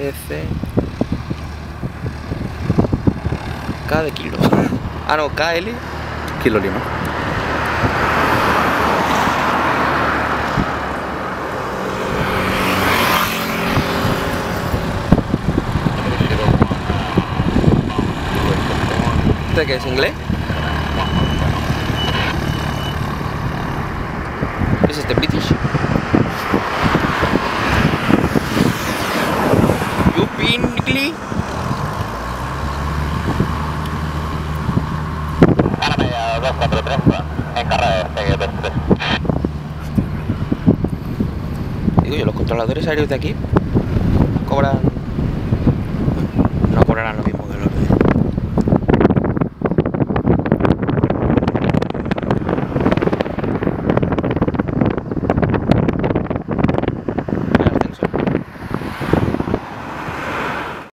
S. K de kilo. Ah, no, KL. Kilo Lima. ¿Este qué es, inglés? ¿Qué es este, British? Yupingli. Ana media 243, en carrera de 23. Digo yo, los controladores aéreos de aquí cobran